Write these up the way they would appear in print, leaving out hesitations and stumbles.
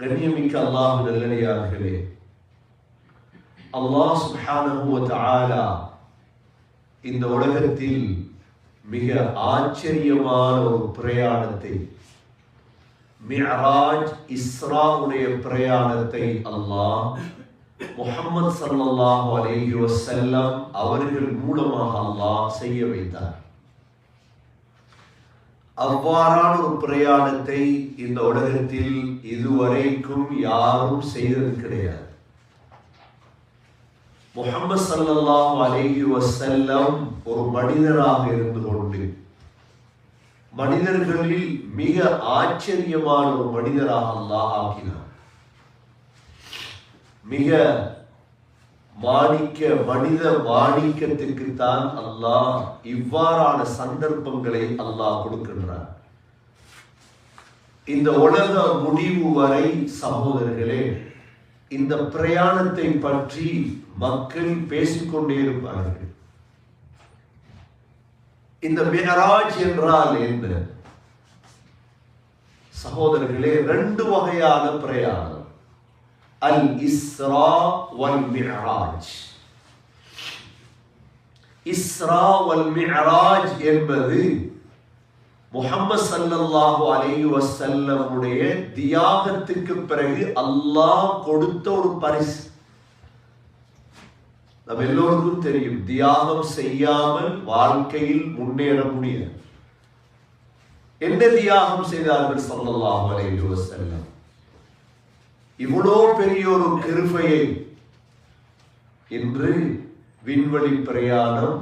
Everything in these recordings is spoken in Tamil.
கண்ணியமிக்க அல்லாஹ் நல்லடியார்களே, அல்லாஹ் சுப்ஹானஹு வ தஆலா இந்த உலகத்தில் மிக ஆச்சரியமான ஒரு பிரயாணத்தை, மிஅராஜ் இஸ்ராவுடைய பிரயாணத்தை அல்லாஹ் முஹம்மது ஸல்லல்லாஹு அலைஹி வஸல்லம் அவர்கள் மூலமாக அல்லாஹ் செய்ய வைத்தார். அவ்வாறான ஒரு பிரயாணத்தை இந்த உலகத்தில் இதுவரைக்கும் யாரும் செய்தது கிடையாது. முஹம்மது ஸல்லல்லாஹு அலைஹி வஸல்லம் ஒரு மனிதராக இருந்து கொண்டு மனிதர்களில் மிக ஆச்சரியமான ஒரு மனிதராக அல்லாஹ் ஆக்கினார். மிக மனித மாணிக்கத்துக்கு தான் அல்லாஹ் இவ்வாறான சந்தர்ப்பங்களை அல்லாஹ் கொடுக்கின்றார். இந்த உலக முடிவு வரை சகோதரர்களே, இந்த பிரயாணத்தை பற்றி மக்கள் பேசிக்கொண்டே இருப்பார்கள். இந்த மிஅராஜ் என்றால் என்ன சகோதரர்களே? ரெண்டு வகையான பிரயாணம், அல் இஸ்ரா வல் மிஅராஜ். இஸ்ரா வல் மிஅராஜ் என்பது முஹம்மது ஸல்லல்லாஹு அலைஹி வஸல்லமுடைய தியாகத்துக்கு பிறகு அல்லாஹ் கொடுத்த ஒரு பரிசு. நம்ம எல்லோருக்கும் தெரியும், தியாகம் செய்யாமல் வாழ்க்கையில் முன்னேற முடியாது. என்ன தியாகம் செய்தார்கள் ஸல்லல்லாஹு அலைஹி வஸல்லம்? இவ்வளோ பெரிய ஒரு கிருபையை, இன்று விண்வெளி பிரயாணம்,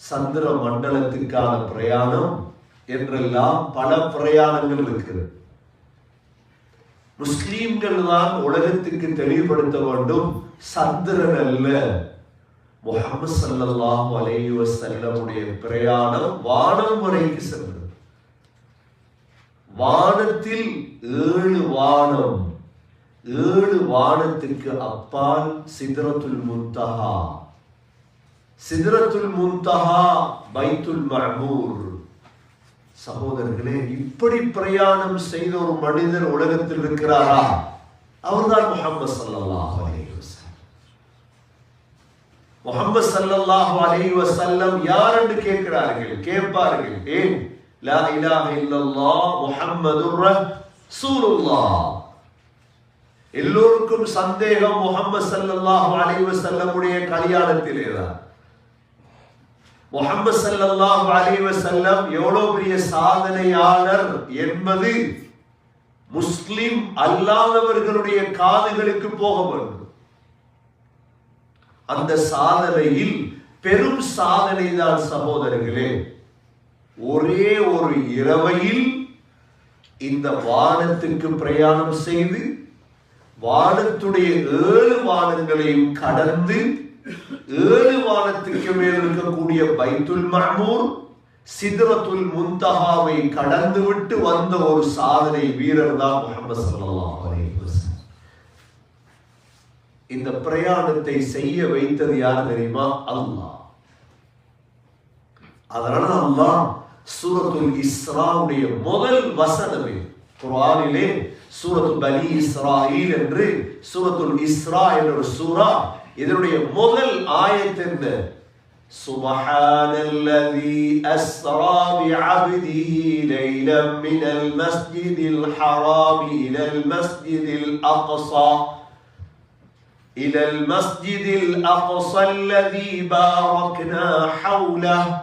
சந்திர மண்டலத்துக்கான பிரயாணம் என்றெல்லாம் பல பிரயாணங்கள் இருக்கிறது. முஸ்லீம்கள் தான் உலகத்துக்கு தெளிவுபடுத்த வேண்டும், சந்திரன் அல்ல, முஹம்மது ஸல்லல்லாஹு அலைஹி வஸல்லமுடைய பிரயாணம் வானம் வரைக்கு சென்றது. வானத்தில் 7 வானம், 7 வானத்துக்கு அப்பால் சிதறத்துல் முன்தஹா. சிதறத்துல் முன்தஹா பைத்துல் மஅமூர். சகோதரர்களே, இப்படி பிரயாணம் செய்த ஒரு மனிதர் உலகத்தில் இருக்கிறாரா? அவர்தான் முஹம்மது ஸல்லல்லாஹு அலைஹி வஸல்லம். முஹம்மது ஸல்லல்லாஹு அலைஹி வஸல்லம் யார் என்று கேட்பார்கள். ஏன்? லா இலாஹ இல்லல்லாஹ் முஹம்மதுர் ரசூலுல்லாஹ். எல்லோருக்கும் சந்தேகம் முஹம்மது ஸல்லல்லாஹு அலைஹி வஸல்லமுடைய கல்யாணத்திலே தான். முஹம்மது ஸல்லல்லாஹு அலைஹி வஸல்லம் எவ்வளவு பெரிய சாதனையாளர் என்பது முஸ்லிம் அல்லாதவர்களுடைய காதுகளுக்கு போக வேண்டும். அந்த சாதனையில் பெரும் சாதனை தான் சகோதரர்களே, ஒரே ஒரு இரவையில் இந்த வானத்துக்கு பிரயாணம் செய்து வானத்துடைய 7 வானங்களையும் கடந்து 7 வானத்துக்கு மேல் இருக்கக்கூடிய பைத்துல் மஅமூர், சிதறத்துல் முன்தஹாவை கடந்து விட்டு வந்த ஒரு சாதனை வீரர் தான் முஹம்மது ஸல்லல்லாஹு அலைஹி வஸல்லம். இந்த பிரயாணத்தை செய்ய வைத்தது யார் தெரியுமா? அல்லாஹ். அதனால அல்லாஹ் சூரத்துல் இஸ்ராவுடைய முதல் வசனமே, குர்ஆனிலே சூரத்து பனி இஸ்ராயீல் என்று சூரத்துல் இஸ்ரா என்ற ஒரு சூரா, இதனுடைய முதல் ஆயத் என்ன? சுப்ஹானல்லதி அஸ்ரா பிஅப்திஹி லைலன் மினல் மஸ்ஜிதில் ஹராமி இலல் மஸ்ஜிதில் அக்ஸா அல்லதி பாரக்னா ஹவ்லஹு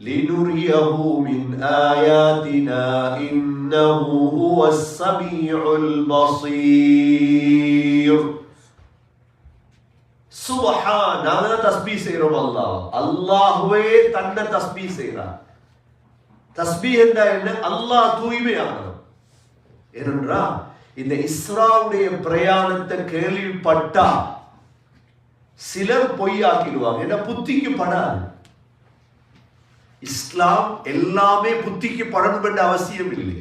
لنريه من آياتنا إنه هو السميع البصير. சுப்ஹான், நாங்க தஸ்பீஹ் செய்றோம். அல்லாஹ்வே தன்னை தஸ்பீஹ் செய்றார். தஸ்பீஹ் என்றால் என்ன? அல்லாஹ் தூய்மையானவர். ஏனென்றால் இந்த இஸ்ராவுடைய பிரயாணத்தை கேள்விப்பட்டா சிலர் பொய்யாக்கிடுவாங்க. என்ன? புத்திக்கு படாது. இஸ்லாம் எல்லாமே புத்திக்கு படணும் என்ற அவசியம் இல்லை.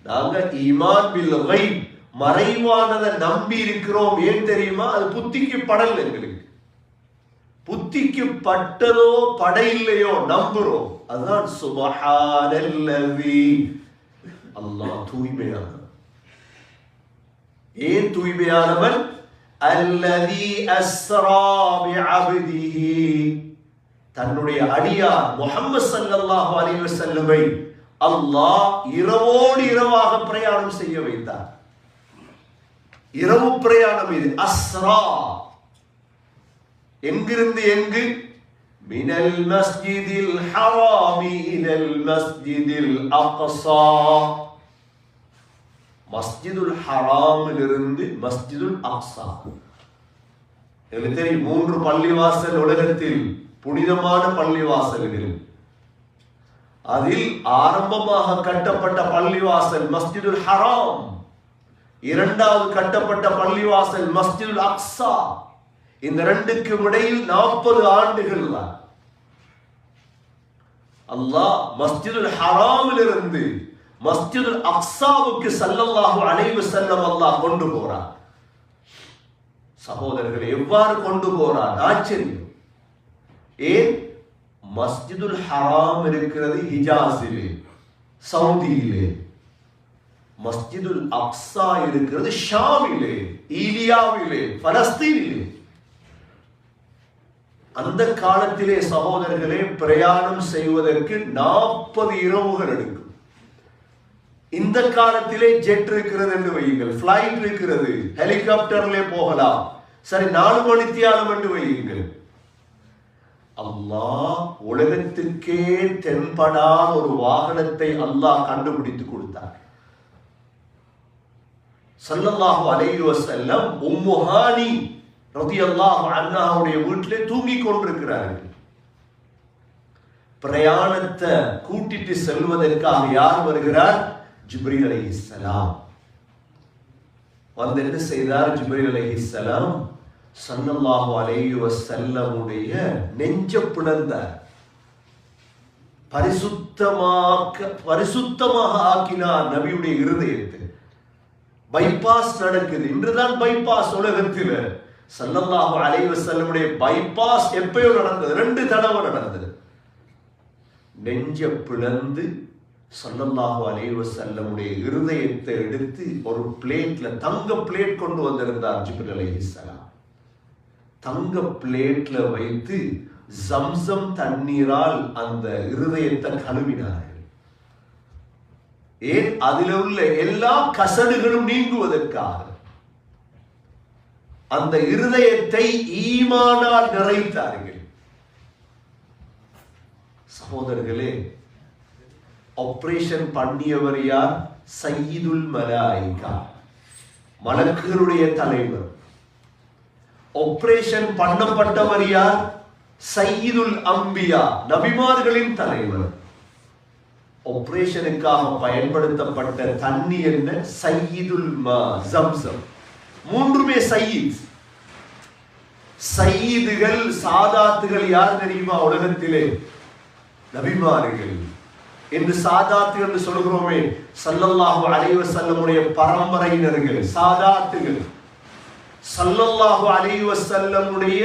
நாங்க ஈமான் பில் கைப், மறைவானதை நம்பி இருக்கிறோம். ஏன் தெரியுமா? அது புத்திக்கு படல. எங்களுக்கு புத்திக்கு பட்டதோ பட இல்லையோ நம்புறோம். அதுதான் சுப்ஹானல்லதி அல்லாஹ் தூய்மையானவன். ஏன் தூய்மையானவன்? அல்லதி அஸ்ரா பிஅப்திஹி, தன்னுடைய அடியார் முஹம்மது ஸல்லல்லாஹு அலைஹி வஸல்லமை அல்லாஹ் இரவோடு இரவாக பிரயாணம் செய்ய வைத்தார். இரவு பிரயாணம் இது. அஸ்ரா எங்கிருந்து எங்கு? மினல் மஸ்ஜிதில் ஹராமி இலல் மஸ்ஜிதில் அக்ஸா, மஸ்ஜிதுல் ஹராமிலிருந்து மஸ்ஜிதுல் அக்ஸா. எனக்கு தெரியும் 3 பள்ளிவாசல் உலகத்தில் புனிதமான பள்ளிவாசல்கள். அதில் ஆரம்பமாக கட்டப்பட்ட பள்ளிவாசல் மஸ்ஜிதுல் ஹராம், இரண்டாவது கட்டப்பட்ட பள்ளிவாசல் மஸ்ஜிதுல் அக்ஸா. இந்த ரெண்டுக்கும் இடையில் 40 ஆண்டுகள் தான். அல்லாஹ் மஸ்ஜிதுல் ஹராமிலிருந்து மஸ்ஜிதுல் அக்ஸாவுக்கு ஸல்லல்லாஹு அலைஹி வஸல்லம் அல்லாஹ் கொண்டு போறார். சகோதரர்களை, எவ்வாறு கொண்டு போறார்? ஆச்சரியம். ஏன்? மஸ்ஜிதுல் ஹராம் இருக்கிறது ஹிஜாஸிலே, சவுதியிலே. மஸ்ஜிதுல் அக்ஸா இருக்கிறது ஷாமிலே, ஈலியாவிலே, பலஸ்தீனிலே. அந்த காலத்திலே சகோதரர்களே பிரயாணம் செய்வதற்கு 40 இரவுகள் எடுக்கும். இந்த காலத்திலே ஜெட் இருக்கிறது என்று வையுங்கள், பிளைட் இருக்கிறது, ஹெலிகாப்டர்ல போகலாம். சரி, 4 மணித்தியாலம் என்று வையுங்கள். அல்லாஹ் உலகத்துக்கே தென்படாத ஒரு வாகனத்தை அல்லாஹ் கண்டுபிடித்து கொடுத்தார். ஸல்லல்லாஹு அலைஹி வஸல்லம் உம்மு ஹானி ரலியல்லாஹு அன்ஹாவுடைய வீட்டிலே தூங்கிக் கொண்டிருக்கிறார்கள். பிரயாணத்தை கூட்டிட்டு செல்வதற்காக யார் வருகிறார்? ஜிப்ரீல் அலைஹிஸ்ஸலாம். வந்து என்ன செய்தார்? ஜிப்ரீல் அலைஹிஸ்ஸலாம் ஸல்லல்லாஹு அலைஹி வஸல்லமுடைய நெஞ்ச பிளந்தார். பரிசுத்தமாக ஆக்கினார் நபியுடைய இருதயத்தை. பைபாஸ் நடக்குது. இன்றுதான் பைபாஸ் உலகத்தில். ஸல்லல்லாஹு அலைஹி வஸல்லமுடைய பைபாஸ் எப்பயோ நடந்தது, 2 தடவை நடந்தது. நெஞ்ச பிளந்து ஸல்லல்லாஹு அலைஹி வஸல்லமுடைய இருதயத்தை எடுத்து ஒரு பிளேட்ல, தங்க பிளேட் கொண்டு வந்திருந்தார் ஜிப்ரீல் அலைஹிஸ்ஸலாம். தங்க பிளேட்ல வைத்து ஜம்சம் தண்ணீரால் அந்த இருதயத்தை கழுவினார்கள். ஏன்? அதில் உள்ள எல்லா கசடுகளும் நீங்குவதற்காக. அந்த இருதயத்தை ஈமானால் நிறைத்தார்கள். சகோதரர்களே, ஆபரேஷன் பண்ணியவர் யார்? சய்யிதுல் மலாயிகா, மலக்குகளுடைய தலைவர். ஆபரேஷன் பண்ணப்பட்டவர் யார்? சய்யிதுல் அம்பியா, நபிமார்களின் தலைவர். ஆபரேஷனுக்காக பயன்படுத்தப்பட்ட தண்ணி என்ன? சய்யிதுல் மா, ஜம்சம். 3மே சய்யித். சய்யிதுகள், சாதாத்துகள் யார் தெரியுமா உலகத்திலே? நபிமார்கள். என்று சாதாத்துகள் என்று சொல்கிறோமே, ஸல்லல்லாஹு அலைஹி வஸல்லமுடைய பரம்பரையினர்கள் சாதாத்துகள். ஸல்லல்லாஹு அலைஹி வஸல்லமுடைய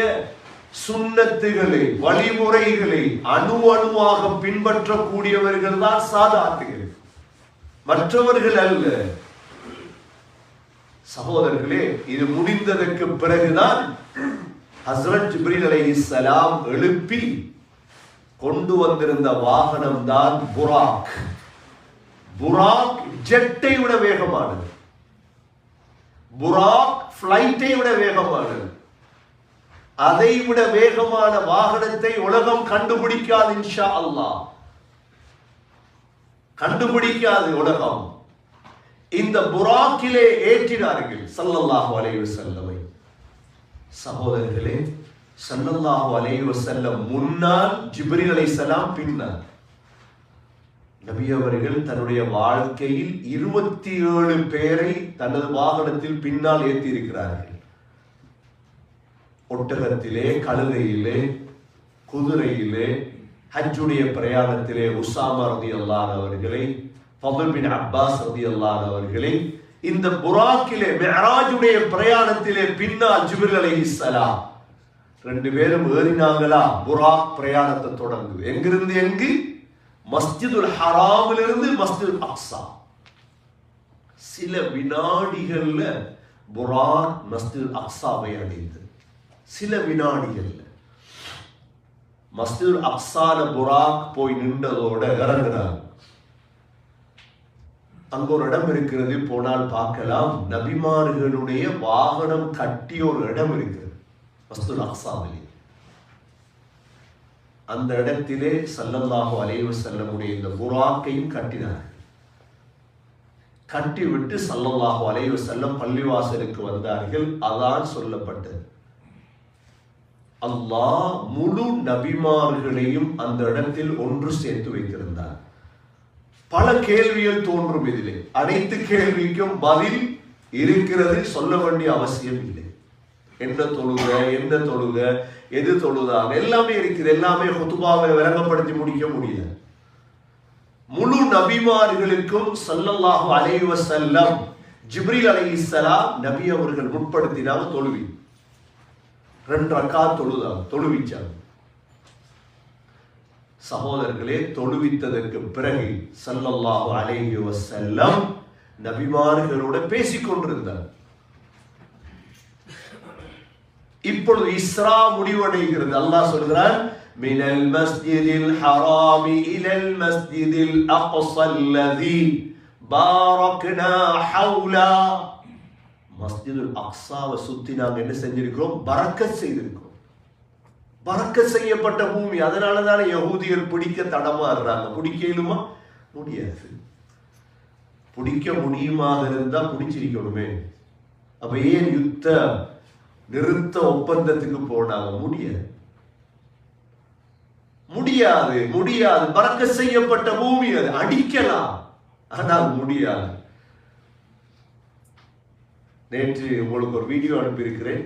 சுன்னத்துகளை, வழிமுறைகளை அணுவாக பின்பற்றக்கூடியவர்கள் தான் சாதாத்துகள், மற்றவர்கள் அல்ல. சகோதரர்களே, இது முடிந்ததற்கு பிறகுதான் ஹஸ்ரத் ஜிப்ரீல் அலைஹிஸ்ஸலாம் எழுப்பி கொண்டு வந்திருந்த வாகனம் தான் புராக். புராக் ஜெட்டை விட வேகமானது. புராக் பிளைட்டை விட வேகமானது. அதை விட வேகமான வாகனத்தை உலகம் கண்டுபிடிக்காது இன்ஷா அல்லாஹ். கண்டுபிடிக்காது உலகம். இந்த புராக்கிலே ஏற்றினார்கள் ஸல்லல்லாஹு அலைஹி வஸல்லம். சகோதரர்களே, ஸல்லல்லாஹு அலைஹி வஸல்லம் முன்னால், ஜிப்ரீல் அலைஹிஸ்ஸலாம் பின்னால். நபி அவர்கள் தன்னுடைய வாழ்க்கையில் 27 பேரை தனது வாகனத்தில் பின்னால் ஏற்றி இருக்கிறார்கள். ஒட்டகத்திலே, கழுதையிலே, குதிரையிலே, ஹஜ்ஜுடைய பிரயாணத்திலே உஸாமா ரலியல்லாஹு அவர்களை, ஃபதுல் பின் அப்பாஸ் ரலியல்லாஹு அவர்களை, இந்த புராக்கிலே மிஅராஜுடைய பிரயாணத்திலே பின்னால் ஜிப்ரீல் அலைஹிஸ்ஸலாம் 2 பேரும் ஏறினாங்களா? புராக் பிரயாணத்தை தொடங்குது. எங்கிருந்து எங்கு? மஸ்ஜிதுல் ஹராமிலிருந்து மஸ்ஜிதுல் அக்ஸா. சில வினாடிகள்ல புராக் மஸ்ஜித் அக்ஸாவை அடைந்தது. சில வினாடிகள்ல மஸ்ஜித் அக்ஸால புராக் போய் நின்றதோட இறங்குறாங்க. அங்க ஒரு இடம் இருக்கிறது, போனால் பார்க்கலாம். நபிமார்களுடைய வாகனம் கட்டிய ஒரு இடம் இருக்கிறது மஸ்ஜித் அக்ஸாவிலே. அந்த இடத்திலே ஸல்லல்லாஹு அலைஹி வஸல்லமுடைய இந்த புராக்கையும் கட்டினார்கள். கட்டிவிட்டு ஸல்லல்லாஹு அலைஹி வஸல்லம் பள்ளிவாசலுக்கு வந்தார்கள். அதான் சொல்லப்பட்டது. அல்லாஹ் முழு நபிமார்களையும் அந்த இடத்தில் ஒன்று சேர்த்து வைத்திருந்தார். பல கேள்விகள் தோன்றும் இதிலே. அனைத்து கேள்விக்கும் பதில் இருக்கிறது, சொல்ல வேண்டிய அவசியம் இல்லை. என்ன தொழுக, எது தொழுதாக, எல்லாமே இருக்குது. எல்லாமே ஹுதுபாவை விளங்கப்படுத்தி முடிக்க முடியல. முழு நபிமார்களுக்கும் ஸல்லல்லாஹு அலைஹி வஸல்லம் ஜிப்ரீல் அலைஹிஸ்ஸலாம் நபி அவர்கள் முற்படுத்தினாங்க தொழுவி. 2 ரக்காத் தொழுவிச்சாங்க. சகோதரர்களே, தொழுவித்ததற்கு பிறகு ஸல்லல்லாஹு அலைஹி வஸல்லம் நபிமார்களோட பேசிக்கொண்டிருந்தார். இப்பொழுது இஸ்ரா முடிவடைகிறது. அல்லாஹ் சொல்கிறான், மினல் மஸ்ஜிதில் ஹராமி இலல் மஸ்ஜிதில் அக்ஸல்லதி பாரக்னா ஹவுலா. மஸ்ஜிதுல் அக்ஸாவை சுத்தி நாங்கள் என்ன செஞ்சிருக்கிறோம்? பரக்கத் செய்திருக்கிறோம். பரக்கத் செய்யப்பட்ட பூமி. அதனாலதான யஹூதிகள் பிடிக்க தடமாறுறாங்க. பிடிக்க இயலுமா? முடியாது. பிடிக்க முடியுமாக இருந்தா பிடிச்சிருக்கணுமே. அப்ப ஏன் யுத்த நிறுத்த ஒப்பந்தத்துக்கு போனாங்க? முடியாது. பரக்கத் செய்யப்பட்ட பூமி. அது அடிக்கலாம், ஆனால் முடியாது. நேற்று உங்களுக்கு ஒரு வீடியோ அனுப்பியிருக்கிறேன்.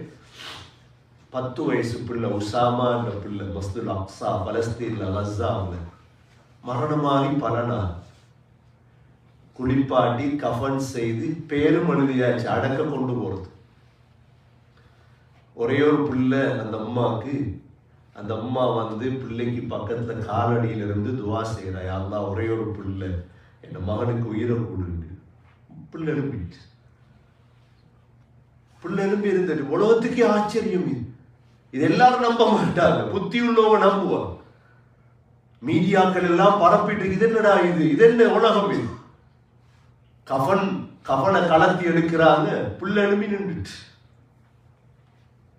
10 வயசு பிள்ளை உசாமா என்ற பிள்ளை மஸ்ஜிதுல் அக்ஸா பலஸ்தீன்ல கஸாவில் மரணமாகி பல நாள். குளிப்பாட்டி கஃபன் செய்து பேரும் எழுதியாச்சு, அடக்க கொண்டு போறது. ஒரே ஒரு பிள்ளை அந்த அம்மாவுக்கு. அந்த அம்மா வந்து பிள்ளைக்கு பக்கத்துல காலடியிலிருந்து துவா செய்யறா, யா அல்லாஹ் ஒரே ஒரு பிள்ளை, என் மகனுக்கு உயிரை கொடுங்க. பிள்ளை எழுப்பிட்டு இருந்துட்டு உலகத்துக்கே ஆச்சரியம். இது எல்லாரும் நம்ப மாட்டாங்க, புத்தி உள்ளவங்க நம்புவாங்க. மீடியாக்கள் எல்லாம் பரப்பிட்டு இது என்னடா இது என்ன உலகம் இது? கஃபனை கலத்தி எடுக்கிறாங்க, பிள்ளை எழுப்பி நின்றுட்டு.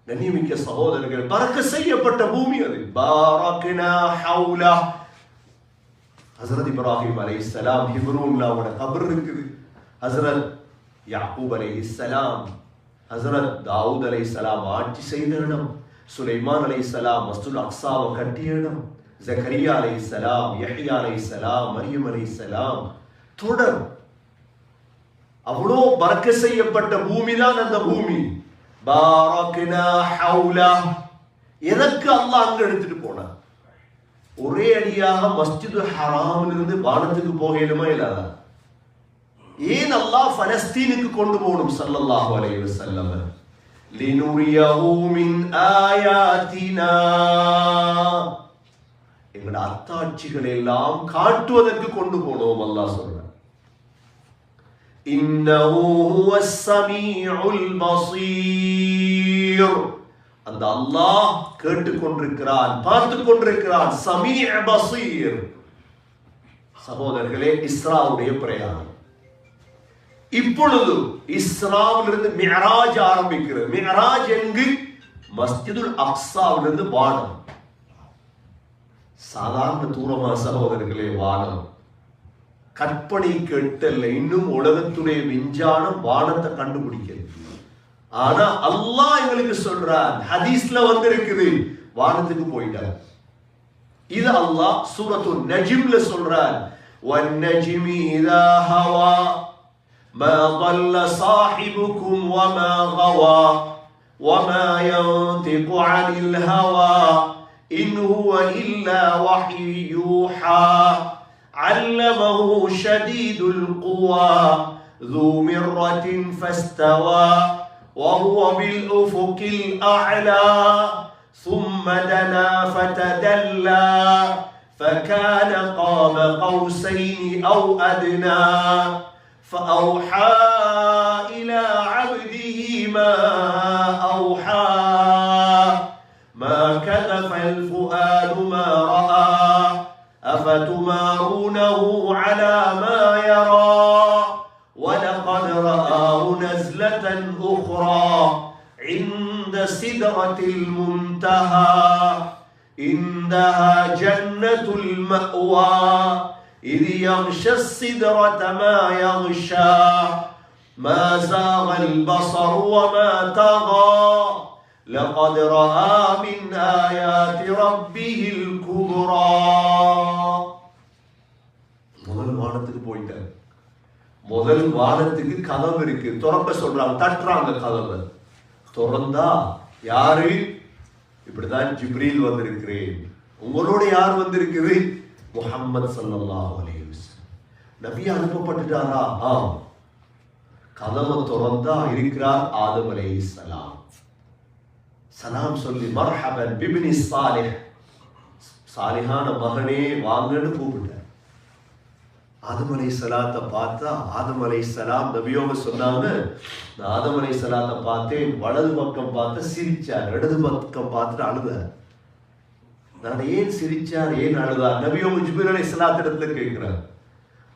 கண்ணியமிக்க சகோதரர்கள், பரக்கத் செய்யப்பட்ட பூமி அது. பாரக்னா ஹவுலா. ஹஸரத் இப்ராஹிம் அலைஹிஸ்ஸலாம் ஹிப்ரூன்ல அவரோட கபர் இருக்குது. ஹஸரத் யாக்கூப் அலைஹிஸ்ஸலாம், ஹஸரத் தாவூத் அலைஹிஸ்ஸலாம் ஆட்சி செய்த இடம். சுலைமான் அலைஹிஸ்ஸலாம் மஸ்ஜிதுல் அக்ஸாவை கட்டிய இடம். ஜக்கரியா அலைஹிஸ்ஸலாம், யஹ்யா அலைஹிஸ்ஸலாம், மரியம் அலைஹிஸ்ஸலாம் தொடர். அவ்வளோ பரக்கத் செய்யப்பட்ட பூமி தான் அந்த பூமி. பாரக்னா ஹவுலா. எதற்கு அல்லாஹ் அங்க எடுத்துட்டு போனார்? ஒரே அடியாக மஸ்ஜிதுல் ஹராமிலிருந்து வானத்துக்கு போகலுமா இல்லாதா? ஏன் அல்லாஹ் பலஸ்தீனுக்கு கொண்டு போகணும்? ஸல்லல்லாஹு அலைஹி வஸல்லம் லினுரியஹு மின் ஆயாத்தினா, எங்கட அத்தாட்சிகளை எல்லாம் காட்டுவதற்கு கொண்டு போனோம். அல்லாஹ் சொல்றார், இன்னஹு ஹுவஸ் ஸமீஉல் பஸீர். அந்த அல்லாஹ் கேட்டுக்கொண்டிருக்கிறான், பார்த்து கொண்டிருக்கிறான். ஸமீஉ பஸீர். சகோதரர்களே, இஸ்ராவுடைய பிரயாணம் இப்பொழுது இஸ்ராவிலிருந்து மிஅராஜ் ஆரம்பிக்கிறது. மிஅராஜ் என்கு? மஸ்ஜிதுல் அக்ஸாவிலிருந்து வானம். சாதாரண தூரமா சகோதரர்களே? வானம் கற்பனை கேட்டல்ல. இன்னும் உலகத்துடைய விஞ்ஞானம் வானத்தை கண்டுபிடிக்கிறது. ஆனா அல்லாஹ் எங்களுக்கு சொல்றார், ஹதீஸ்ல வந்து இருக்குது, வானத்துக்கு போயிட்டார். இது அல்லாஹ் சூரத்துன் நஜ்ம்ல சொல்றார், வன்னஜ்மி இதா ஹவா மா ضل صاحبكم وما غوى وما ينطق عن الهوى إن هو إلا وحي يوحى علمه شديد القوى ذو مرة فاستوى وهو بالأفق الأعلى ثم دنا فتدلى فكان قاب قوسين أو أدنى فأوحى إلى عبده ما أوحى ما كذب الفؤاد ما رأى أفتمارونه على ما يرى ولقد رآه نزلة أخرى عند سدرة المنتهى إنها جنة المأوى إذ يغشى السدرة ما يغشى ما زاغ البصر وما طغى لقد رأى من آيات ربه الكبرى. முதல் வானத்துக்கு போயிட்டார். முதல் வானத்துக்கு கதவு இருக்கு, திறக்க சொல்றாங்க, தட்டுறாங்க கதவை. திறந்தா யாரு? இப்படிதான் ஜிப்ரீல் வந்திருக்கிறேன். உங்களோட யார் வந்திருக்குது? முஹம்மது ஸல்லல்லாஹு அலைஹி வஸல்லம். நபி அனுப்பப்பட்டுட்டாரா? கதவை திறந்தா இருக்கிறார் ஆதம் அலைஹிஸ்ஸலாம். சலாம் சொல்லி மர்ஹபன் பிப்னி சாலிஹ், சாலிஹான மகனே வாங்கன்னு கூப்பிட்டார். ஆதம் அலைஹிஸ்ஸலாத்தை பார்த்தா ஆதம் அலைஹிஸ்ஸலாம் நபியோங்க சொன்னாங்க, நான் ஆதம் அலைஹிஸ்ஸலாத்தை பார்த்தேன், வலது பக்கம் பார்த்து சிரிச்சார், இடது பக்கம் பார்த்துட்டு அழுதார். நான் ஏன் சிரிச்சார், ஏன் அழுதார்? நபியோங்க ஜிப்ரீல் அலைஹிஸ்ஸலாத்திடத்துல கேட்கிறார்.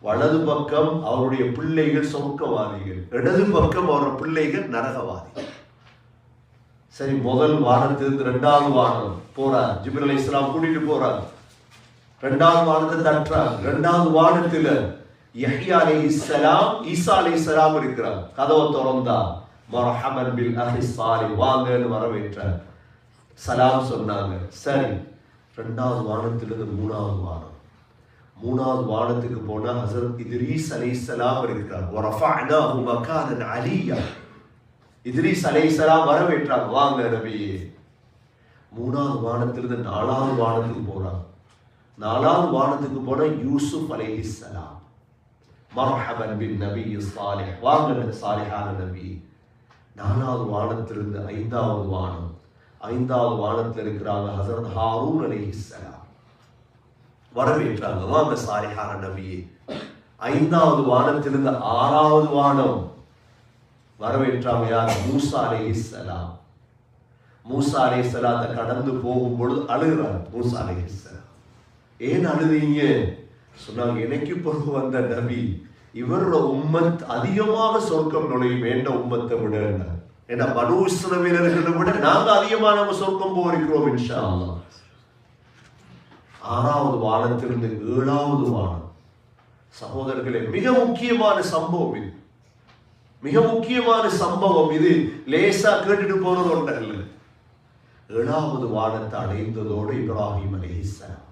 வலது பக்கம் அவருடைய பிள்ளைகள் சொர்க்கவாதிகள், இடது பக்கம் அவருடைய பிள்ளைகள் நரகவாதிகள். சரி, முதல் வானத்திலிருந்து இரண்டாவது வானம் போறார், ஜிப்ரீல் அலைஹிஸ்ஸலாம் கூட்டிட்டு போறார். இரண்டாவது வானத்தை தட்டுறார். இரண்டாவது வானத்துல யஹ்யா அலைஹிஸ்ஸலாம், ஈசா அலைஹிஸ்ஸலாம் இருக்கிறார். கதவை திறந்தா மர்ஹபன் பில் அஹி சாலிஹ், வாங்கன்னு வரவேற்றார், சலாம் சொன்னாங்க. சரி, இரண்டாவது வானத்திலிருந்து மூணாவது வானம். மூணாவது வானத்துக்கு போனா ஹஸரத் இத்ரீஸ் அலைஹிஸ்ஸலாம் இருக்கிறார். வரஃபஅனாஹு மகானன் அலியா, இத்ரீஸ் அலைஹிஸ்ஸலாம் வரவேற்றாங்க, வாங்க நபியே. மூணாவது வானத்திலிருந்து நாலாவது வானத்துக்கு போறாங்க. நாலாவது வானத்துக்கு போன யூசுப் அலைஹிஸ்ஸலாம், மர்ஹபன் பின் நபி சாலிஹ், வாங்க சாலிஹான நபி. நாலாவது வானத்திலிருந்து ஐந்தாவது வானம். ஐந்தாவது வானத்தில் இருக்கிறாங்க ஹஸரத் ஹாரூன் அலைஹிஸ்ஸலாம், வரவேற்றாங்க, வாங்க சாலிஹான நபியே. ஐந்தாவது வானத்திலிருந்து ஆறாவது வானம் வரவேற்றாங்க, யார்? மூசா அலைஹிஸ்ஸலாம். மூசா அலைஹிஸ்ஸலாத்தை கடந்து போகும் பொழுது அழுகிறார் மூசா அலைஹிஸ்ஸலாம். ஏன் அழுதீங்க? சொன்னாங்க, எனக்கு பிறகு வந்த நபி இவரோட உம்மத் அதிகமாக சொர்க்கம் நுழையும் என்ற உம்மத்தை விட, ஏன்னா பனூ இஸ்ரவேலர்களை விட நாங்க அதிகமா நம்ம சொர்க்கம் போகிறோம் இன்ஷா அல்லாஹ். ஆறாவது வானத்திலிருந்து ஏழாவது வானம். சகோதரர்களே, மிக முக்கியமான சம்பவம் இது, மிக முக்கியமான சம்பவம் இது. லேசா கேட்டுட்டு போறது ஒன்றல்ல. ஏழாவது வானத்தை அடைந்ததோடு இப்ராஹிம் அலைஹிஸ்ஸலாம்,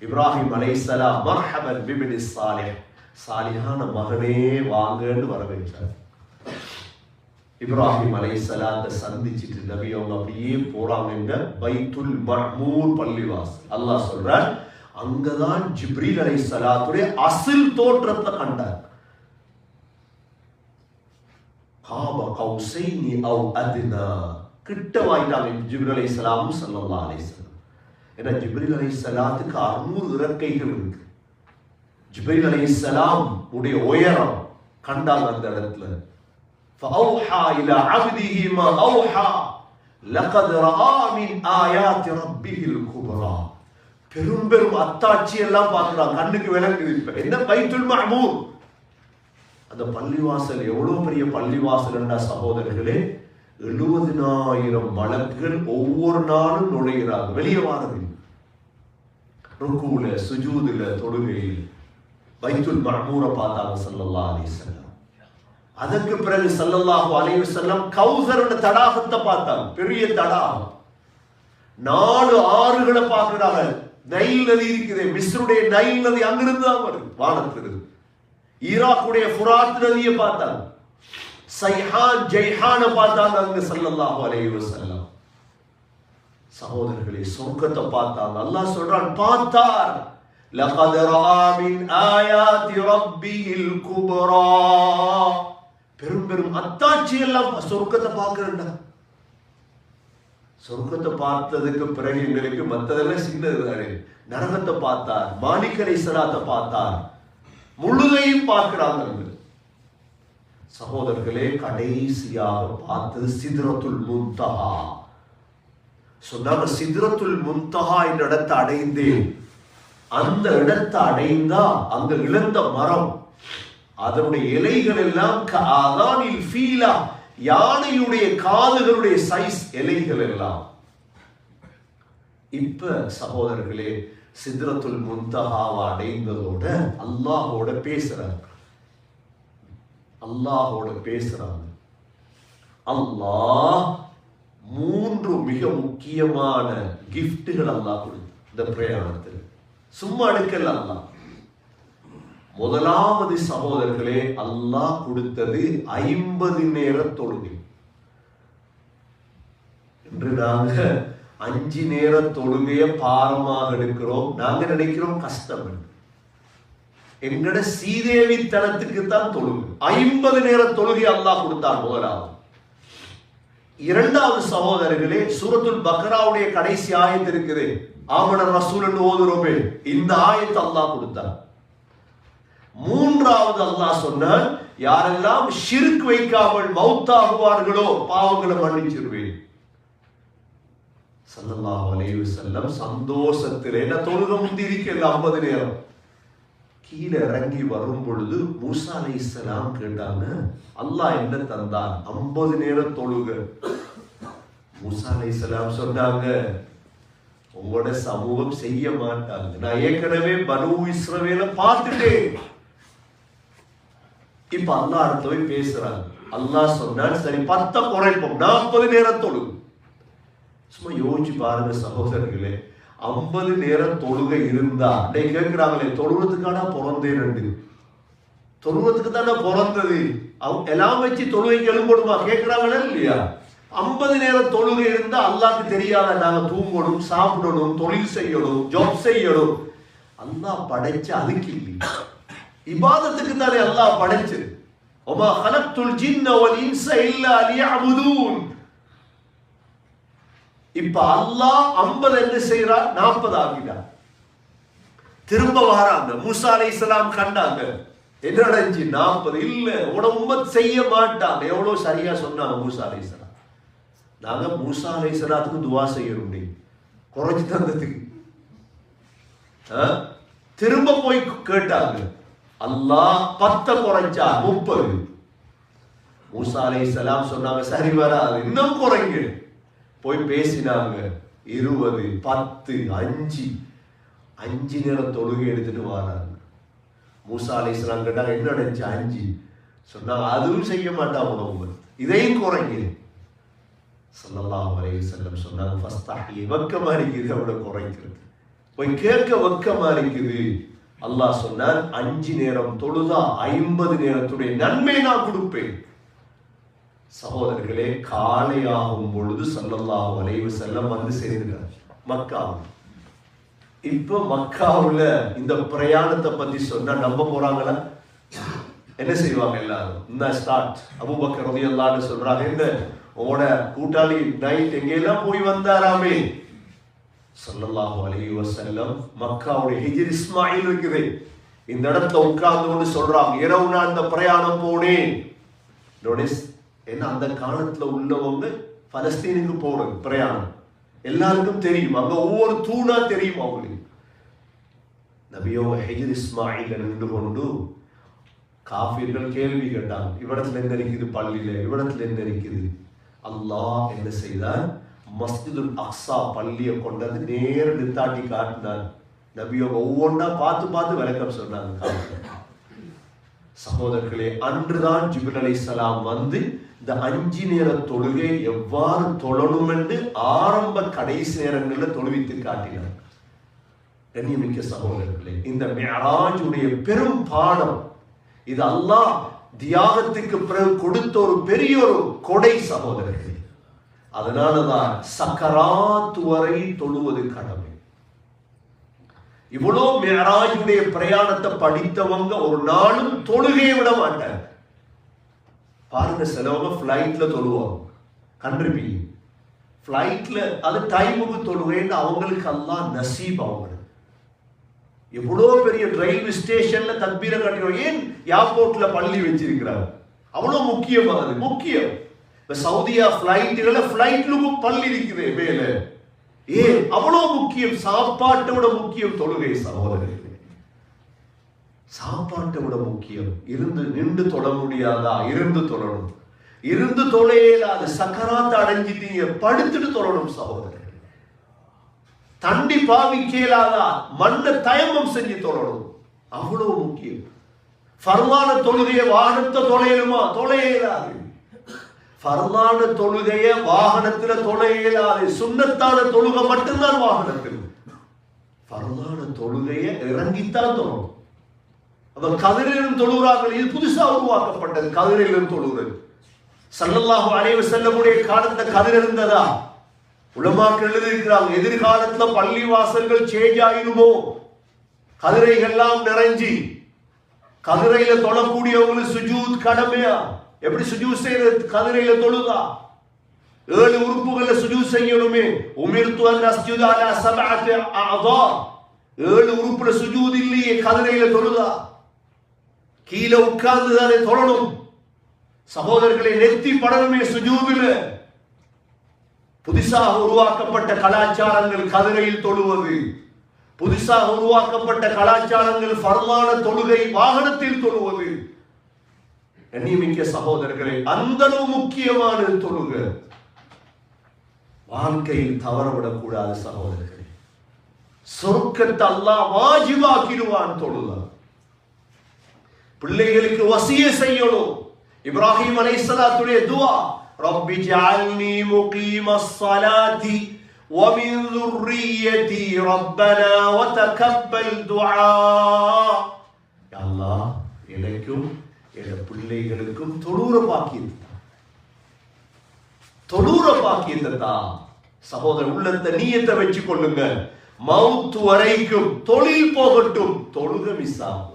இப்ராஹிம் அலைஹிஸ்ஸலாம் மர்ஹபன் பிப்னி சாலிஹ், சாலிஹான மகனே வாங்கன்னு வரவேற்றார். இப்ராஹிம் அலைஹிஸ்ஸலாத்தை சந்திச்சிட்டு நபி அவங்க அப்படியே போறாங்க பைத்துல் மஅமூர் பள்ளிவாசல். அல்லாஹ் சொல்றார், அங்கதான் ஜிப்ரீல் அலைஹிஸ்ஸலாத்துடைய அசல் தோற்றத்தை கண்டார். காப கௌசைனி அவ் அத்னா, கிட்ட வாயிட்டாங்க ஜிப்ரீல் அலைஹிஸ்ஸலாம் ஸல்லல்லாஹு அலைஹி வஸல்லம். ஏன்னா ஜிப்ரீல் அலைஹிஸ்ஸலாத்துக்கு 600 இறக்கைகள் இருக்கு. ஜிப்ரீல் அலைஹிஸ்ஸலாம் உடைய உயரம் கண்டாங்க அந்த இடத்துல. فأوحى إلى عبده ما أوحى لقد رأى من آيات ربه الكبرى. பெரும் பெரும் அத்தாட்சி எல்லாம் பார்க்கிறாங்க, கண்ணுக்கு விளங்குது. இப்ப என்ன பைத்துல் மஅமூர், அந்த பள்ளிவாசல் எவ்வளவு பெரிய பள்ளிவாசல் என்ற சகோதரர்களே, 70,000 மலக்குகள் ஒவ்வொரு நாளும் நுழைகிறாங்க, வெளியே வாரது. ருக்கூல, சுஜூதுல, தொழுகையில் பைத்துல் மஅமூரை பார்த்தாங்க ஸல்லல்லாஹு அலைஹி வஸல்லம். அதற்கு பிறகு ஸல்லல்லாஹு அலைஹி வஸல்லம் கௌசர் என்ற தடாகத்தை பார்த்தாங்க, பெரிய தடாகம். 4 ஆறுகளை பார்க்கிறாங்க. நைல் நதி இருக்குது, மிஸ்ருடைய நைல் நதி அங்கிருந்து தான் வருது வானத்திலிருந்து. ஈராக்குடைய ஃபுராத் நதியை பார்த்தாங்க, சைஹான் ஜைஹான பார்த்தாங்க அங்க ஸல்லல்லாஹு அலைஹி வஸல்லம். சகோதரர்களே, சொர்க்கத்தை பார்த்தாங்க. அல்லாஹ் சொல்றான், பார்த்தார். லகத் ரஆ மின் ஆயாத்தி ரப்பிஹில் குப்ரா, பெரும் பெரும் அத்தாட்சி எல்லாம் சொர்க்கத்தை பார்க்கிறேன்டா. சொர்க்கத்தை பார்த்ததுக்கு பிறகு எங்களுக்கு மற்றதெல்லாம் சின்னது. நரகத்தை பார்த்தார், மாலிக் அலைஹிஸ்ஸலாத்தை பார்த்தார், முழுதையும் பார்க்கிறாங்க. சகோதரர்களே, கடைசியாக பார்த்தது சித்ரத்துல் முன்தஹா. சொன்னாங்க, சித்ரத்துல் முன்தஹா என்ற இடத்தை அடைந்தேன். அந்த இடத்தை அடைந்தா அங்க இழந்த மரம், அதனுடைய இலைகள் எல்லாம் அதானில் ஃபீலா, யானையுடைய காதுகளுடைய சைஸ் இலைகள் எல்லாம். இப்ப சகோதரர்களே, சித்ரத்துல் முன்தஹாவை அடைந்ததோட அல்லாஹோட பேசுறாங்க. அல்லாஹோட பேசுறாங்க. அல்லாஹ் 3 மிக முக்கியமான கிஃப்ட்டுகள் அல்லாஹ் கொடுத்து இந்த பிரயாணத்தில் சும்மா அடுக்கல. அல்லாஹ் முதலாவது சகோதரர்களே, அல்லாஹ் கொடுத்தது 50 நேர தொழுகை. என்று நாங்க 5 நேர தொழுகைய பாரமாக எடுக்கிறோம். நாங்க நினைக்கிறோம் கஷ்டம். எங்கட சீதேவி தனத்துக்கு தான் தொழுகை. 50 நேர தொழுகை அல்லாஹ் கொடுத்தார் முதலாவது. இரண்டாவது சகோதரர்களே, சூரத்துல் பக்ராவுடைய கடைசி ஆயத்து இருக்குது, ஆமன ரசூல் ஓதுறோமே, இந்த ஆயத்தை அல்லாஹ் கொடுத்தார். மூன்றாவது அல்லாஹ் சொன்னார், யாரெல்லாம் ஷிர்க் வைக்காமல் மௌத்தாகுவார்களோ பாவங்களை மன்னிச்சிருவேன். ஸல்லல்லாஹு அலைஹி வஸல்லம் சந்தோஷத்திலே தொழுகை முந்தி இருக்கல 50 நேரம். கீழே இறங்கி வரும் பொழுது மூசா அலைஹிஸ்ஸலாம் கேட்டாங்க, அல்லாஹ் என்ன தந்தான்? 50 நேரம் தொழுகை. மூசா அலைஹிஸ்ஸலாம் சொன்னாங்க, உங்களோட சமூகம் செய்ய மாட்டாங்க. நான் ஏற்கனவே பனு இஸ்ரவேலை பார்த்துட்டேன். இப்ப அல்லாஹ் அடுத்து போய் பேசுறாங்க. அல்லாஹ் சொன்னான், சரி 10 குறைப்போம், 40 நேரம் தொழுகு. சும்மா யோசிச்சு பாருங்க சகோதரர்களே, 50 நேரம் தொழுகை இருந்தா கேட்கிறாங்களே, தொழுவதுக்கான பிறந்தேன், தொழுவதுக்கு தானே பிறந்தது, எல்லாம் வச்சு தொழுகைக்கு எழும்படுமா கேட்கிறாங்களே இல்லையா? 50 நேரம் தொழுகை இருந்தா அல்லாஹ்க்கு தெரியாத நாங்க தூங்கணும், சாப்பிடணும், தொழில் செய்யணும், ஜாப் செய்யணும். அல்லாஹ் படைச்ச அதுக்கு இல்லையா, இபாதத்துக்கு தானே அல்லாஹ் படைச்சது. வமா ஹலக்துல் ஜின்ன வல் இன்ஸ இல்லா லியஅபுதூன். இப்ப அல்லாஹ் 50 என்ன செய்யறார்? 40 ஆக்கிட்டார். திரும்ப வராங்க. மூசா அலைஹிஸ்ஸலாம் கண்டாங்க, என்ன நடந்துச்சு? 40 இல்ல, உன உம்மத் செய்ய மாட்டாங்க. எவ்வளவு சரியா சொன்னாங்க மூசா அலைஹிஸ்ஸலாம். நாங்க மூசா அலைஹிஸ்ஸலாத்துக்கு துஆ செய்யணும், குறைஞ்சு தந்ததுக்கு. திரும்ப போய் கேட்டாங்க, அல்லாஹ் 10 குறைச்சா 30. மூசா அலைஹிஸ்ஸலாம் சொன்னாங்க, சரி வராது, இன்னும் குறைங்க. போய் பேசினாங்க, 20, 10, 5 நேரம் தொழுகை எடுத்துட்டு வராங்க. மூசா அலைஹிஸ்ஸலாம் கேட்டாங்க, என்ன நடந்துச்சு? 5 சொன்னாங்க, அதுவும் செய்ய மாட்டாங்க உணவு, இதையும் குறைங்க. ஸல்லல்லாஹு அலைஹி வஸல்லம் சொன்னாங்க, ஃபஸ்தஹி, வெக்கமா இருக்குது அவட குறைக்கிறது, போய் கேட்க வெக்கமா இருக்குது. அல்லாஹ் சொன்னார், 5 நேரம் தொழுதா 50 நேரத்துடைய நன்மை நான் கொடுப்பேன். சகோதரர்களே, காலையாகும் பொழுது ஸல்லல்லாஹு அலைஹி வஸல்லம் வந்து சேர்ந்தார் மக்காவில். இப்ப மக்காவுல இந்த பிரயாணத்தை பத்தி சொன்னா நம்ப போறாங்களா? என்ன செய்வாங்க எல்லாரும்? இந்த ஸ்டார்ட். அபூபக்கர் ரலியல்லாஹு அன்ஹு சொல்றாங்க, என்ன உங்களோட கூட்டாளி நைட் எங்கெல்லாம் போய் வந்தாராமே. ஸல்லல்லாஹு அலைஹி வஸல்லம் மக்காவுடைய ஹிஜ்ர் இஸ்மாயில் இருக்குது, இந்த இடத்துல உட்கார்ந்து கொண்டு சொல்றாங்க, இரவு நான் இந்த பிரயாணம் போனேன். ஏன்னா அந்த காலத்துல உள்ளவங்க பலஸ்தீனுக்கு போறது பிரயாணம் எல்லாருக்கும் தெரியும், அங்க ஒவ்வொரு தூணா தெரியும் அவங்களுக்கு. நபியோக ஹிஜ்ர் இஸ்மாயில் நின்று கொண்டு காஃபிர்கள் கேள்வி கேட்டாங்க, இவ்விடத்துல என்ன இருக்குது பள்ளியில, இவ்விடத்துல என்ன இருக்குது? அல்லாஹ் என்ன செய்தார்? மஸ்ஜிதுல் அக்ஸா பள்ளியை கொண்டது நேர நிறுத்தாட்டி காட்டினார். நபியோக ஒவ்வொன்றா பார்த்து பார்த்து விளக்கம் சொன்னாங்க. சகோதரர்களே, அன்றுதான் ஜிப்ரீல் அலைஹிஸ்ஸலாம் வந்து இந்த 5 நேர தொழுகை எவ்வாறு தொழணும் என்று ஆரம்ப கடைசி நேரங்களில் தொழுவித்து காட்டினார். கண்ணியமிக்க சகோதரர்களே, இந்த மிஅராஜ் உடைய பெரும் பாடம் இது. அல்லாஹ் தியாகத்துக்கு பிறகு கொடுத்த ஒரு பெரிய ஒரு கொடை சகோதரர்களே. அதனாலதான் சக்கராத் வரை தொழுவது கடமை. இவ்வளோ மிஅராஜுடைய பிரயாணத்தை படித்தவங்க ஒரு நாளும் தொழுகையை விட மாட்டாங்க. பாருங்க, சிலவங்க ஃபிளைட்ல தொழுவாங்க, கண்டிப்பீங்க ஃபிளைட்ல அது டைமுக்கு தொழுகைன்னு அவங்களுக்கு அல்லாஹ் நசீப். அவங்களுக்கு எவ்வளோ பெரிய ரயில்வே ஸ்டேஷன்ல தக்பீரை கட்டிடுவோம். ஏன் ஏர்போர்ட்ல பள்ளி வச்சிருக்கிறாங்க? அவ்வளவு முக்கியமானது. முக்கியம். இப்ப சவுதியா பிளைட்லும் பள்ளி இருக்குது மேல. ஏன் அவ்வளவு முக்கியம்? சாப்பாட்டோட முக்கியம் தொழுகை சகோதரர்களே. சாப்பாட்டை விட முக்கியம். நின்று தொழ முடியாதா? இருந்து தொழணும். இருந்து தொழையலாது சக்கராத்த அடைஞ்சிட்டீங்க, படுத்துட்டு தொழணும் சகோதரர்கள். தண்டி பாவிக்கலாதா? மண்ணை தயமம் செஞ்சு தொழணும். அவ்வளவு முக்கியம். ஃபர்லான தொழுகைய வாகனத்தை தொலையலுமா? தொலையலாது. ஃபர்லான தொழுகைய வாகனத்துல தொலையலாது. சுன்னத்தான தொழுகை மட்டும்தான் வாகனத்தில். ஃபர்லான தொழுகைய இறங்கித்தான் தொழணும். அப்ப கதிரிலும் தொழுகிறார்கள். இது புதுசா உருவாக்கப்பட்டது, கதிரிலும் தொழுகிறது. ஸல்லல்லாஹு அலைஹி வஸல்லமுடைய காலத்துல கதிர் இருந்ததா? உலமாக்கள் எழுதியிருக்கிறாங்க, எதிர்காலத்துல பள்ளி வாசல்கள் சேஞ்ச் ஆயிடுமோ, கதிரைகள்லாம் நிறைஞ்சி கதிரையில தொழக்கூடியவங்களுக்கு சுஜூத் கடமையா? எப்படி சுஜூத் செய்யறது? கதிரையில தொழுதா 7 உறுப்புகள்ல சுஜூத் செய்யணுமே. உமிர்து அன் அஸ்ஜுத அலா சப்அத்தி அஅதா, 7 உறுப்புல சுஜூத் இல்லையே, கதிரையில தொழுதா? கீழே உட்கார்ந்து தானே தொழணும் சகோதரர்களை. நெத்தி படணுமே சுஜூதுல. புதுசாக உருவாக்கப்பட்ட கலாச்சாரங்கள் கதிரையில் தொழுவது, புதுசாக உருவாக்கப்பட்ட கலாச்சாரங்கள் ஃபர்லான தொழுகை வாகனத்தில் தொழுவது. கண்ணியமிக்க சகோதரர்களே, அந்த அளவு முக்கியமான தொழுகை வாழ்க்கையில் தவறவிடக்கூடாது சகோதரர்களே. சொர்க்கத்தை அல்லாஹ் வாஜிபாக்கிடுவான் தொழுதா. பிள்ளைகளுக்கு வசிய செய்யணும். இப்ராஹிம் அலைஹிஸ்ஸலாத்துடைய துஆ, ரப்பி ஜஅல்னி முகீமஸ் ஸலாத்தி வ மின் ذُرِّيَّتِي ரப்பனா வ தகப்பல் துஆ. யா அல்லாஹ், எனக்கும் என் பிள்ளைகளுக்கும் தொழுற பாக்கியத்தை தான். சகோதரர், உள்ளத்தை நீயத்தை வச்சு கொள்ளுங்க. மவுத் வரைக்கும் தொழில் போகட்டும், தொழுக மிஸ் ஆகும்.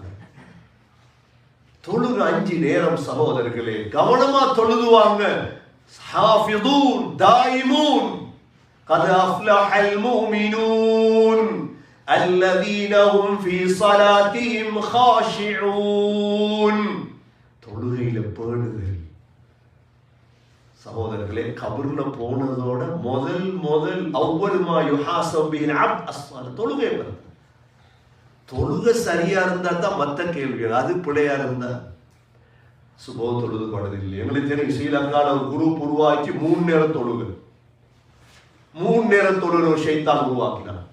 தொழுக 5 நேரம் சகோதரர்களே, கவனமா தொழுதுவாங்க. ஹாஃபிதூன் தாயிமூன் கத் அஃப்லஹல் முஃமினூன் அல்லதீன ஹும் ஃபீ ஸலாத்திஹிம் காஷிஊன். தொழுகையில பேணுதல் சகோதரர்களே. கபர்ல போனதோட முதல் அவ்வல் மா யுஹாஸபு பிஹில் அப்த் அஸ்ஸலாத், தொழுகை. தொழுகை சரியா இருந்தா தான் மற்ற கேள்விகள். அது பிழையா இருந்தா சுபோ தொழுது படுதில்லை. எங்களுக்கு தெரியும், ஸ்ரீலங்கால ஒரு குரூப் உருவாக்கி 3 நேரம் தொழுகு, 3 நேரம் தொழுகிற ஒரு ஷைத்தான் உருவாக்கினான்.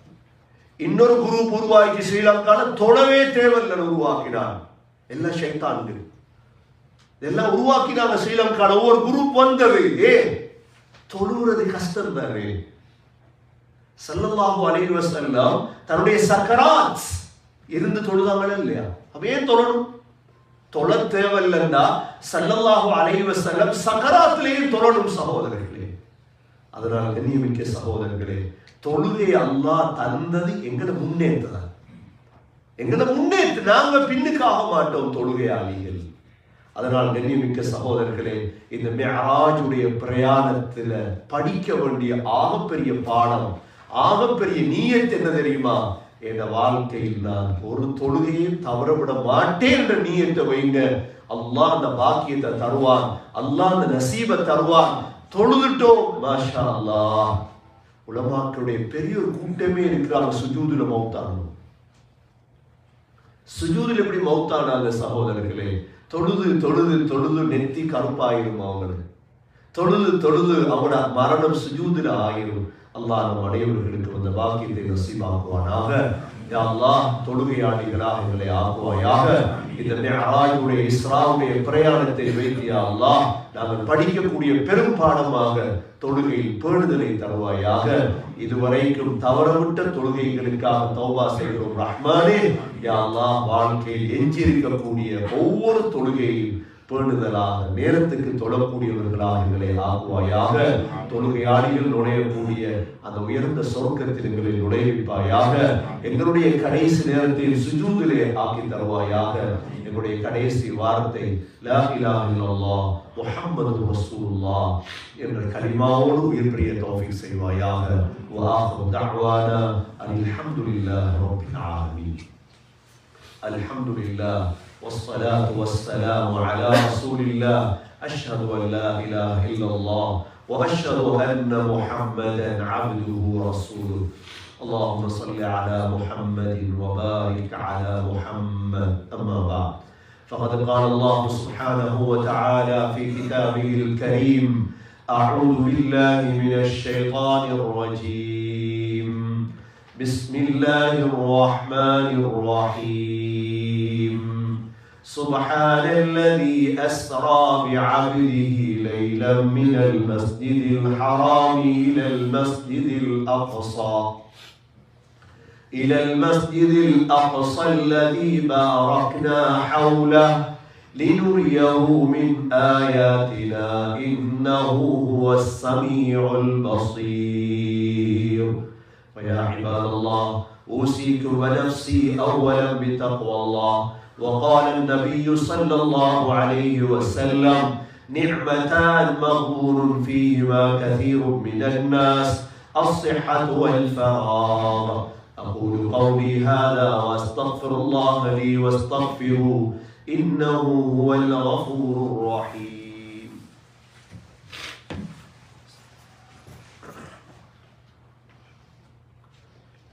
இன்னொரு குரூப் உருவாக்கி ஸ்ரீலங்கால தொழவே தேவையில்லை உருவாக்கினான். எல்லாம் ஷைத்தான்கள் எல்லாம் உருவாக்கினாங்க ஸ்ரீலங்கால. ஒவ்வொரு குரூப் வந்தது. தொழுகிறது கஷ்டம் தானே. ஸல்லல்லாஹு அலைஹி வஸல்லம் தன்னுடைய சக்கராத் இருந்து தொழுதாங்களா இல்லையா? அப்ப ஏன் தொழணும்? தொழ தேவையில்லைன்னா ஸல்லல்லாஹு அலைஹி வஸல்லம் சக்கராத்திலேயே தொழணும் சகோதரர்களே. அதனால கண்ணியமிக்க சகோதரர்களே, தொழுகை அல்லாஹ் தந்தது எங்களை முன்னேற்றதான். எங்களை முன்னேற்று, நாங்க பின்னுக்காக மாட்டோம் தொழுகையாளிகள். அதனால் கண்ணியமிக்க சகோதரர்களே, இந்த மிஅராஜுடைய பிரயாணத்துல படிக்க வேண்டிய ஆகப்பெரிய பாடம், ஆகப்பெரிய நியத் என்ன தெரியுமா? என் வாழ்க்கையில் நான் ஒரு தொழுகையும் தவறவிட மாட்டேன் என்ற நியத்தை வைங்க. அல்லாஹ் அந்த பாக்கியத்தை தருவான், அல்லாஹ் அந்த நசீபை தருவான். தொழுதுட்டோம், மாஷா அல்லாஹ். உலமாக்களுடைய பெரிய ஒரு கூட்டமே இருக்கிறாங்க சுஜூதுல மௌத்தானோம். சுஜூதுல எப்படி மௌத்தானாங்க சகோதரர்களே? தொழுது தொழுது தொழுது நெத்தி கருப்பாயிரும் அவங்களுக்கு. தொழுது தொழுது அவங்களோட மரணம் சுஜூதுல ஆயிரும். அல்லாஹ் நம் அனைவர்களுக்கு அந்த பாக்கியத்தை நசீபாக்குவானாக. யா அல்லாஹ், தொழுகையாளிகளாக எங்களை ஆக்குவாயாக. இந்த மிஅராஜுடைய இஸ்ராவுடைய பிரயாணத்தை வைத்து யா அல்லாஹ் நாங்கள் படிக்கக்கூடிய பெரும் பாடமாக தொழுகையில் பேணுதலை தருவாயாக. இதுவரைக்கும் தவறவிட்ட தொழுகைகளுக்காக தௌபா செய்கிறோம் ரஹ்மானே. யா அல்லாஹ், வாழ்க்கையில் எஞ்சியிருக்கக்கூடிய ஒவ்வொரு தொழுகையும் பேணுதலாக நேரத்துக்கு தொழக்கூடியவர்களாக எங்களை ஆக்குவாயாக. தொழுகையாளிகள் நுழையக்கூடிய அந்த உயர்ந்த சொர்க்கத்தில் எங்களை நுழைவிப்பாயாக. எங்களுடைய கடைசி நேரத்தில் சுஜூதிலே ஆக்கி தருவாயாக. எங்களுடைய கடைசி வார்த்தை லா இலாஹ இல்லல்லாஹ் முஹம்மது ரசூலுல்லாஹ் என்ற கலிமாவோடு உயிர் பிரிய தௌஃபீக் செய்வாயாக. வ ஆகிரு தஅவானா அல்ஹம்துலில்லாஹி ரப்பில் ஆலமீன். அல்ஹம்துலில்லாஹ் والصلاة والسلام على رسول الله. أشهد أن لا إله إلا الله وأشهد أن محمدا عبده ورسوله. اللهم صل على محمد وبارك على محمد. أما بعد، فقد قال الله سبحانه وتعالى في كتابه الكريم: أعوذ بالله من الشيطان الرجيم. بسم الله الرحمن الرحيم. سبحان الذي أسرى بعبده ليلا من المسجد الحرام إلى المسجد الأقصى الذي باركنا حوله لنريه من آياتنا إنه هو السميع البصير. فيا عباد الله، أوصيكم ونفسي أولا بتقوى الله. وقال النبي صلى الله عليه وسلم: نعمتان مغبون فيهما كثير من الناس، الصحة والفراغ. أقول قولي هذا وأستغفر الله لي واستغفروه إنه هو الغفور الرحيم.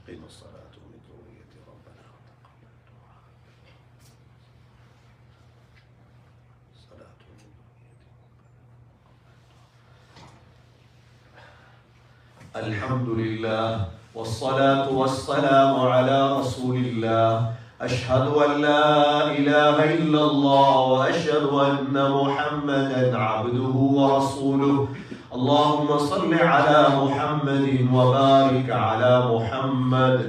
قم الصلاة من ذرية ربنا الحمد لله والصلاة والسلام على رسول الله. أشهد أن لا إله إلا الله وأشهد أن محمدا عبده ورسوله. اللهم صل على محمد وبارك على محمد.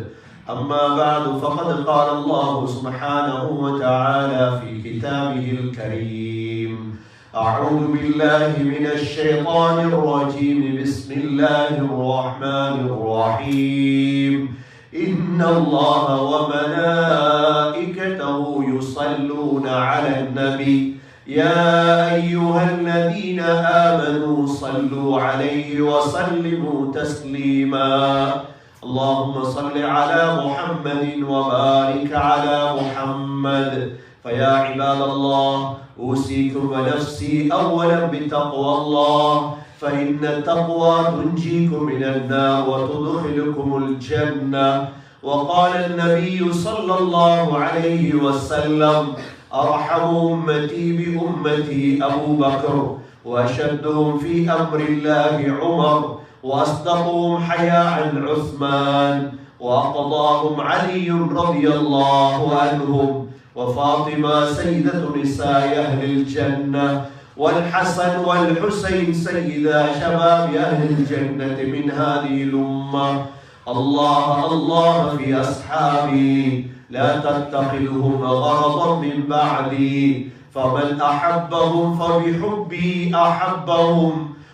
أما بعد، فقد قال الله سبحانه وتعالى في كتابه الكريم: أعوذ بالله من الشيطان الرجيم. بسم الله الرحمن الرحيم. إن الله وملائكته يصلون على النبي يا أيها الذين آمنوا صلوا عليه وسلموا تسليما. اللهم صل على محمد وبارك على محمد. فيا عباد الله، أوصيكم ونفسي أولا بتقوى الله، فإن التقوى تنجيكم من النار وتدخلكم الجنة. وقال النبي صلى الله عليه وسلم: أرحم أمتي بأمتي أبو بكر، وأشدهم في أمر الله عمر، وأصدقهم حياء عثمان، وأقضاهم علي رضي الله عنهم، وفاطمة سيدة نساء أهل الجنة، والحسن والحسين سيدا شباب أهل الجنة من هذه الأمة. الله الله في أصحابي، لا تتخذهم غرضا من بعدي، فمن أحبهم فبحبي أحبهم،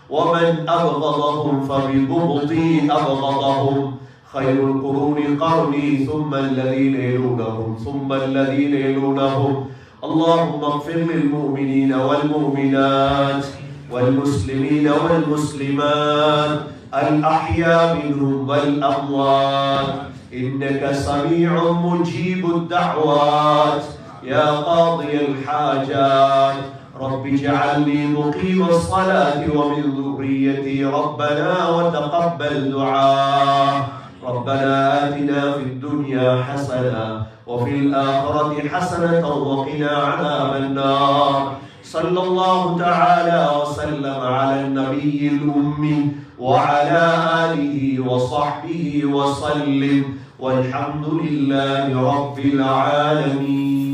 ومن أبغضهم فببغضي أبغضهم. خير القرون قرني، ثم الذين يلونهم ثم الذين يلونهم. اللهم اغفر للمؤمنين والمؤمنات والمسلمين والمسلمات الأحياء منهم والأموات، إنك سميع مجيب الدعوات يا قاضي الحاجات. رب اجعلني مقيم الصلاة ومن ذريتي ربنا وتقبل دعاء. ربنا آتنا في الدنيا حسنة وفي الآخرة حسنة وقنا عذاب النار. صلى الله تعالى وسلم على النبي الأمي وعلى آله وصحبه وسلم، والحمد لله رب العالمين.